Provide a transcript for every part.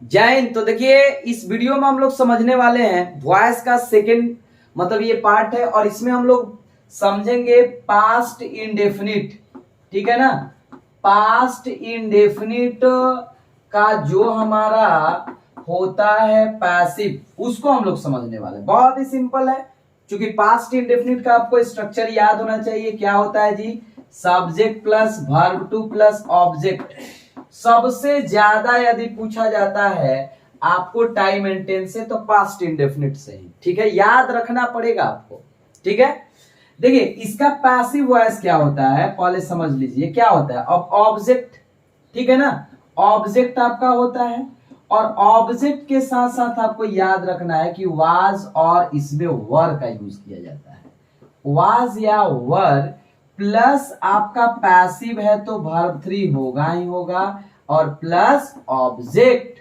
जय हिंद। तो देखिए इस वीडियो में हम लोग समझने वाले हैं वॉइस का सेकंड मतलब ये पार्ट है और इसमें हम लोग समझेंगे पास्ट इंडेफिनिट। ठीक है ना। पास्ट इंडेफिनिट का जो हमारा होता है पैसिव उसको हम लोग समझने वाले हैं। बहुत ही सिंपल है क्योंकि पास्ट इंडेफिनिट का आपको स्ट्रक्चर याद होना चाहिए। क्या होता है जी? Subject plus verb two plus object. सबसे ज्यादा यदि पूछा जाता है आपको टाइम एंड टेंस से तो पास्ट इंडेफिनिट से ही। ठीक है, याद रखना पड़ेगा आपको। ठीक है, देखिए इसका पैसिव वॉइस क्या होता है पहले समझ लीजिए क्या होता है। अब ऑब्जेक्ट, ठीक है ना, ऑब्जेक्ट आपका होता है और ऑब्जेक्ट के साथ साथ आपको याद रखना है कि वाज और इसमें वर का यूज किया जाता है। वाज या वर प्लस आपका पैसिव है तो वर्ब थ्री होगा ही होगा और प्लस ऑब्जेक्ट।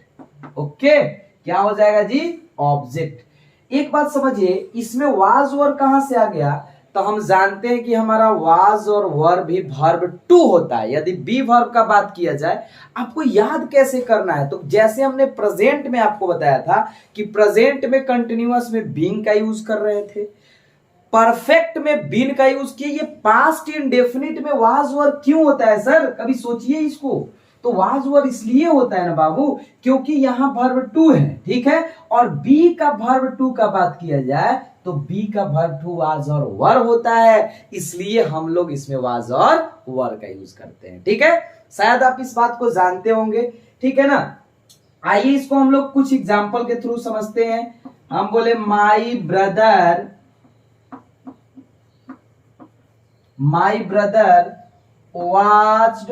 ओके, क्या हो जाएगा जी? ऑब्जेक्ट। एक बात समझिए, इसमें वाज वर कहां से आ गया? तो हम जानते हैं कि हमारा वाज और वर भी वर्ब टू होता है। यदि बी वर्ब का बात किया जाए, आपको याद कैसे करना है? तो जैसे हमने प्रेजेंट में आपको बताया था कि प्रेजेंट में कंटिन्यूअस में बीइंग का यूज कर रहे थे, परफेक्ट में बीन का यूज किए, ये पास्ट इंडेफिनिट में वाज वर क्यों होता है सर? कभी सोचिए इसको। तो वाज वर इसलिए होता है ना बाबू क्योंकि यहां वर्ब टू है। ठीक है, और बी का वर्ब टू का बात किया जाए तो बी का वर्ब टू वाज और वर होता है, इसलिए हम लोग इसमें वाज और वर का यूज करते हैं। ठीक है, शायद आप इस बात को जानते होंगे। ठीक है ना। आइए इसको हम लोग कुछ एग्जाम्पल के थ्रू समझते हैं। हम बोले my brother watched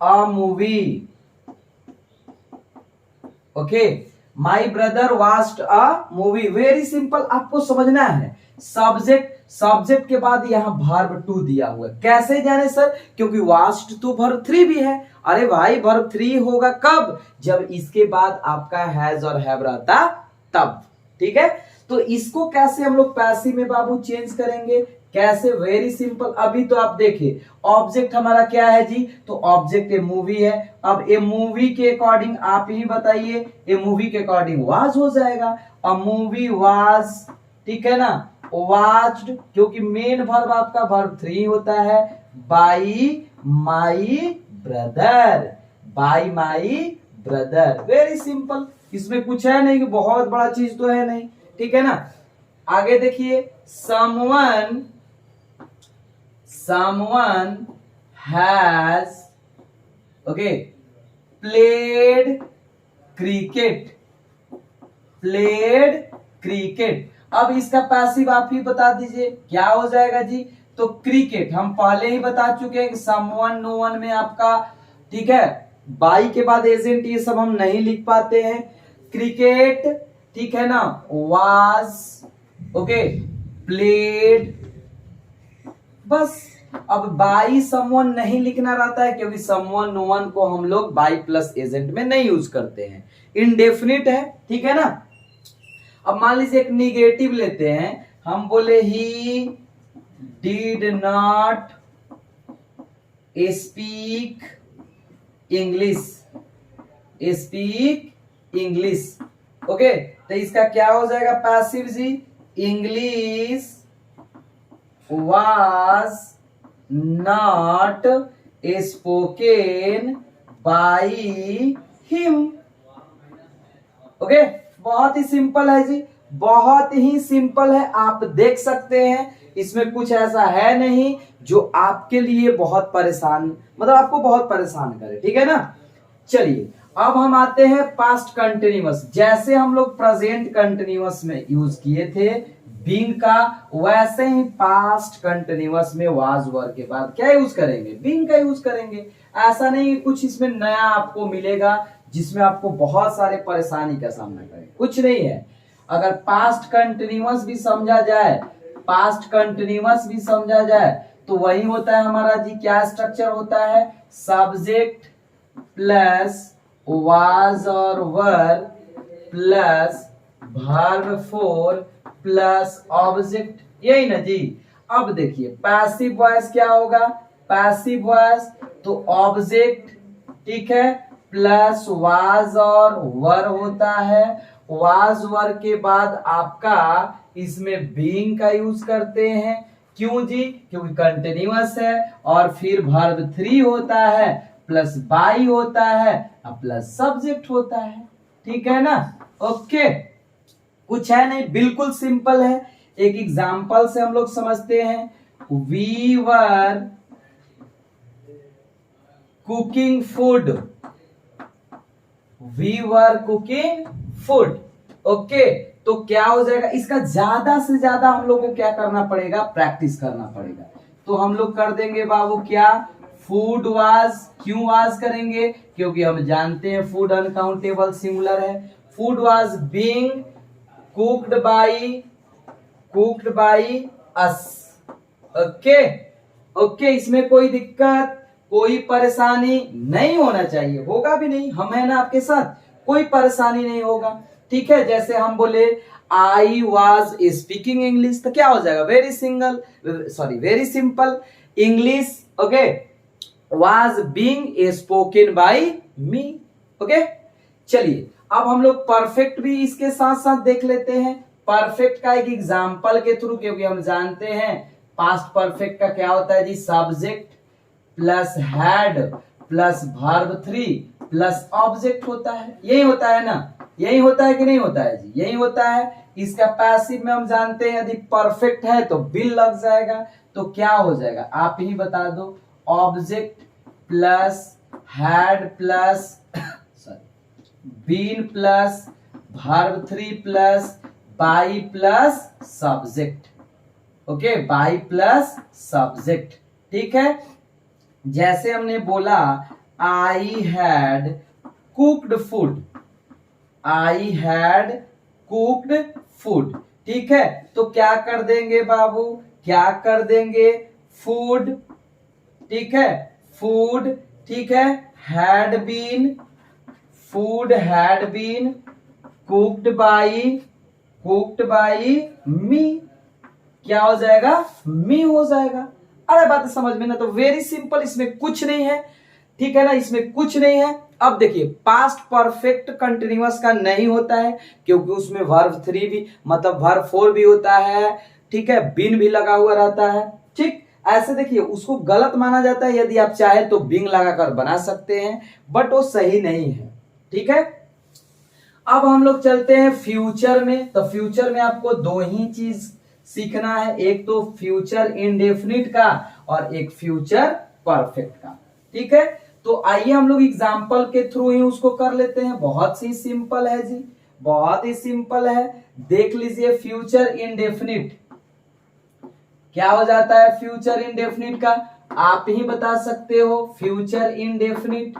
a movie. Okay, my brother watched a movie। Very simple, आपको समझना है। सब्जेक्ट के बाद यहां वर्ब टू दिया हुआ है। कैसे जाने सर? क्योंकि watched तो वर्ब थ्री भी है। अरे भाई वर्ब थ्री होगा कब? जब इसके बाद आपका हैज और हैव रहता तब। ठीक है, तो इसको कैसे हम लोग पैसिव में बाबू चेंज करेंगे? कैसे? Very simple. अभी तो आप देखिए ऑब्जेक्ट हमारा क्या है जी? तो ऑब्जेक्ट ए मूवी है। अब ए मूवी के अकॉर्डिंग आप ही बताइए, ए मूवी के अकॉर्डिंग वाज हो जाएगा। अ मूवी वाज, ठीक है ना, वाच्ड, क्योंकि मेन वर्ब आपका वर्ब थ्री होता है, by my brother. By my brother. Very simple, इसमें कुछ है नहीं कि बहुत बड़ा चीज तो है नहीं। ठीक है ना। आगे देखिए, someone has played cricket। अब इसका पैसिव आप ही बता दीजिए क्या हो जाएगा जी? तो क्रिकेट हम पहले ही बता चुके हैं कि समवन नो वन में आपका, ठीक है, बाई के बाद एजेंट ये सब हम नहीं लिख पाते हैं। क्रिकेट, ठीक है ना, वाज प्लेड। बस अब बाई समवन नहीं लिखना रहता है क्योंकि समवन नो वन को हम लोग बाई प्लस एजेंट में नहीं यूज करते हैं, इनडेफिनिट है। ठीक है ना। अब मान लीजिए एक निगेटिव लेते हैं। हम बोले ही did not speak English. Okay, तो इसका क्या हो जाएगा पैसिव जी? English was not spoken by him। Okay, बहुत ही सिंपल है जी, बहुत ही सिंपल है। आप देख सकते हैं इसमें कुछ ऐसा है नहीं जो आपके लिए बहुत परेशान, मतलब आपको बहुत परेशान करे। ठीक है ना। चलिए अब हम आते हैं पास्ट कंटिन्यूअस। जैसे हम लोग प्रेजेंट कंटिन्यूअस में यूज किए थे बीइंग का, वैसे ही पास्ट कंटिन्यूअस में वाज वर के बाद क्या यूज करेंगे? बीइंग का यूज करेंगे। ऐसा नहीं कि कुछ इसमें नया आपको मिलेगा जिसमें आपको बहुत सारे परेशानी का सामना करें, कुछ नहीं है। अगर पास्ट कंटिन्यूअस भी समझा जाए तो वही होता है हमारा जी। क्या स्ट्रक्चर होता है? सब्जेक्ट प्लस वाज और वर plus verb four plus object, यही ना जी। अब देखिए पैसिव वॉइस क्या होगा? पैसिव वॉइस तो ऑब्जेक्ट, ठीक है, प्लस वाज और वर होता है। वाज वर के बाद आपका इसमें बीइंग का यूज करते हैं। क्यों जी? क्योंकि कंटिन्यूअस है। और फिर वर्ब 3 होता है, प्लस बाई होता है और प्लस सब्जेक्ट होता है। ठीक है ना? ओके, कुछ है नहीं, बिल्कुल सिंपल है। एक एग्जांपल से हम लोग समझते हैं। We were cooking food, we were cooking food. Okay, तो क्या हो जाएगा? इसका ज्यादा से ज्यादा हम लोग को क्या करना पड़ेगा? प्रैक्टिस करना पड़ेगा। तो हम लोग कर देंगे बाबू क्या? Food was. क्यों वाज करेंगे? क्योंकि हम जानते हैं फूड अनकाउंटेबल सिंगुलर है। Food was being cooked by us. Okay okay, इसमें कोई दिक्कत, कोई परेशानी नहीं होना चाहिए, होगा भी नहीं, हम है ना आपके साथ, कोई परेशानी नहीं होगा। ठीक है, जैसे हम बोले आई वॉज स्पीकिंग इंग्लिश, तो क्या हो जाएगा? Very simple English. Okay, was being spoken by me. Okay, चलिए अब हम लोग परफेक्ट भी इसके साथ साथ देख लेते हैं। परफेक्ट का एक एग्जांपल के थ्रू, क्योंकि हम जानते हैं पास्ट परफेक्ट का क्या होता है जी? Subject plus had plus verb 3 plus object होता है। यही होता है ना? यही होता है कि नहीं होता है जी? यही होता है। इसका पैसिव में हम जानते हैं यदि परफेक्ट है तो बिल लग जाएगा। तो क्या हो जाएगा आप ही बता दो? Object plus had plus been plus verb 3 plus by plus subject. Okay, by plus subject. ठीक है, जैसे हमने बोला I had cooked food, I had cooked food. ठीक है, तो क्या कर देंगे बाबू? क्या कर देंगे? फूड। ठीक है, फूड। ठीक है, had been, food had been cooked by me. क्या हो जाएगा? मी हो जाएगा। अरे बात समझ में ना? तो वेरी सिंपल, इसमें कुछ नहीं है। ठीक है ना, इसमें कुछ नहीं है। अब देखिए पास्ट परफेक्ट कंटिन्यूअस का नहीं होता है, क्योंकि उसमें वर्ब 3 भी मतलब वर्ब 4 भी होता है। ठीक है, बिन भी लगा हुआ रहता है। ठीक, ऐसे देखिए उसको गलत माना जाता है। यदि आप चाहे तो बिंग लगाकर बना सकते हैं, बट वो सही नहीं है। ठीक है, अब हम लोग चलते हैं फ्यूचर में। तो फ्यूचर में आपको दो ही चीज सीखना है, एक तो फ्यूचर इंडेफिनिट का और एक फ्यूचर परफेक्ट का। ठीक है, तो आइए हम लोग एग्जाम्पल के थ्रू ही उसको कर लेते हैं। बहुत ही सिंपल है जी, बहुत ही सिंपल है। देख लीजिए फ्यूचर इंडेफिनिट क्या हो जाता है? फ्यूचर इंडेफिनिट का आप ही बता सकते हो। फ्यूचर इंडेफिनिट,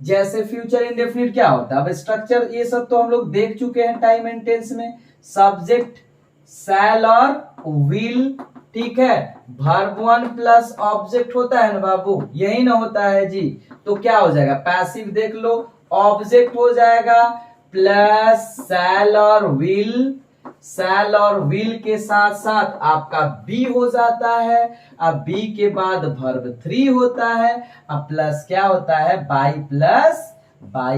जैसे फ्यूचर इंडेफिनिट क्या होता है? अब स्ट्रक्चर ये सब तो हम लोग देख चुके हैं टाइम एंड टेंस में। सब्जेक्ट शैल और विल। ठीक है, वर्ब 1 प्लस ऑब्जेक्ट होता है ना बाबू? यही ना होता है जी? तो क्या हो जाएगा? पैसिव देख लो, ऑब्जेक्ट हो जाएगा प्लस शैल और विल। शैल और विल के साथ साथ आपका बी हो जाता है। अब बी के बाद वर्ब 3 होता है। अब प्लस क्या होता है? बाई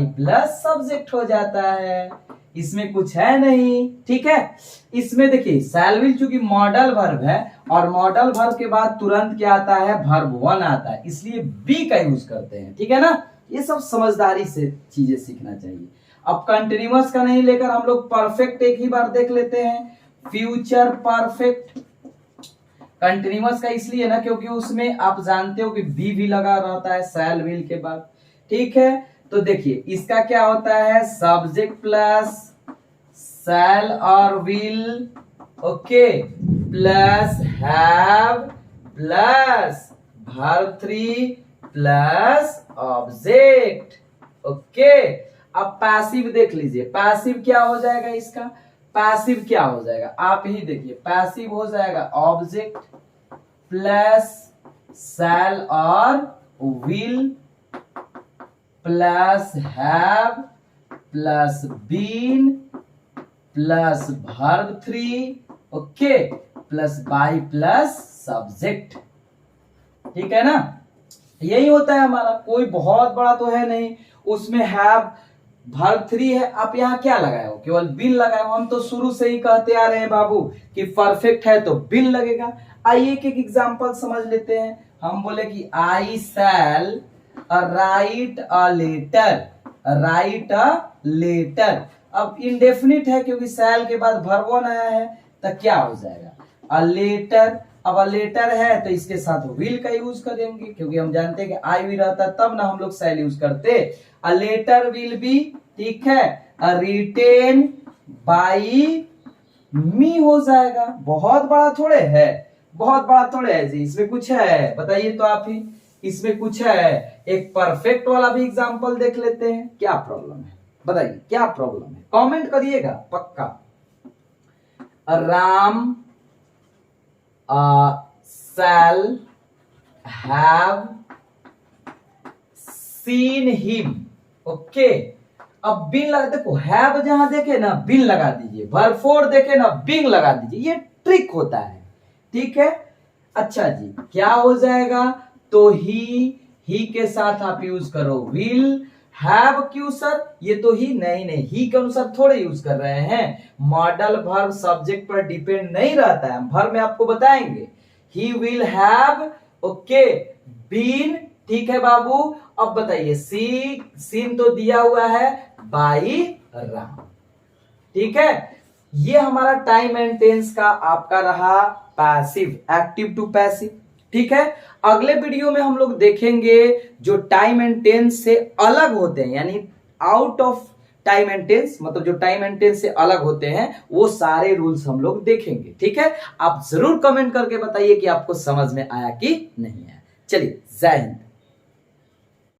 प्लस सब्जेक्ट हो जाता है। इसमें कुछ है नहीं। ठीक है, इसमें देखिए शैल विल चूंकि मॉडल वर्ब है और मॉडल वर्ब के बाद तुरंत क्या आता है? वर्ब 1 आता है, इसलिए बी का यूज करते हैं। ठीक है ना? ये सब समझदारी से चीजें सीखना चाहिए। अब कंटिन्यूअस का नहीं लेकर हम लोग परफेक्ट एक ही बार देख लेते हैं। फ्यूचर परफेक्ट कंटिन्यूअस का इसलिए ना क्योंकि उसमें आप जानते हो कि बी भी लगा रहता है शैल विल के बाद। ठीक है, तो देखिए इसका क्या होता है? सब्जेक्ट प्लस शैल और will. Okay, plus have plus verb 3 plus object. Okay, अब पैसिव देख लीजिए। पैसिव क्या हो जाएगा इसका? पैसिव क्या हो जाएगा आप ही देखिए। पैसिव हो जाएगा ऑब्जेक्ट प्लस शैल और will plus have plus been plus verb 3 okay plus by plus subject. ठीक है ना? यही होता है हमारा, कोई बहुत बड़ा तो है नहीं। उसमें हैव वर्ब 3 है, आप यहाँ क्या लगाए हो, केवल बिन लगाए हो। हम तो शुरू से ही कहते आ रहे हैं बाबू कि परफेक्ट है तो बिन लगेगा। आइए एक एग्जांपल समझ लेते हैं। हम बोले कि I shall write a letter, write a letter. अब इंडेफिनिट है क्योंकि शैल के बाद वर्ब 1 आया है, तो क्या हो जाएगा अ लेटर। अब अ लेटर है तो इसके साथ विल का यूज करेंगे, क्योंकि हम जानते हैं कि आई विल रहता तब ना हम लोग शैल यूज करते। अ लेटर विल बी, ठीक है, रिटेन बाई मी हो जाएगा। बहुत बड़ा थोड़े है, बहुत बड़ा थोड़े है जी, इसमें कुछ है बताइए तो आप ही, इसमें कुछ है। एक परफेक्ट वाला भी एग्जांपल देख लेते हैं, क्या प्रॉब्लम है बताइए, क्या प्रॉब्लम है, कमेंट करिएगा पक्का। Ram shall have seen him, okay. अब बिन लगा, देखो हैव जहां देखे ना बिन लगा दीजिए, वर्ब 4 देखे ना बिन लगा दीजिए, ये ट्रिक होता है, ठीक है। अच्छा जी, क्या हो जाएगा, तो ही के साथ आप यूज करो विल। हैव क्यों सर, ये तो ही नहीं, ही के अनुसार थोड़े यूज कर रहे हैं। मॉडल वर्ब सब्जेक्ट पर डिपेंड नहीं रहता है, वर्ब में आपको बताएंगे। He will have, okay, been, ठीक है बाबू। अब बताइए सीन तो दिया हुआ है बाई राम, ठीक है। ये हमारा टाइम एंड टेंस का आपका रहा पैसिव, एक्टिव टू पैसिव, ठीक है। अगले वीडियो में हम लोग देखेंगे जो टाइम एंड टेंस से अलग होते हैं, यानी out of time and tense, मतलब जो टाइम एंड टेंस से अलग होते हैं वो सारे रूल्स हम लोग देखेंगे, ठीक है। आप जरूर कमेंट करके बताइए कि आपको समझ में आया कि नहीं आया। चलिए, जय हिंद।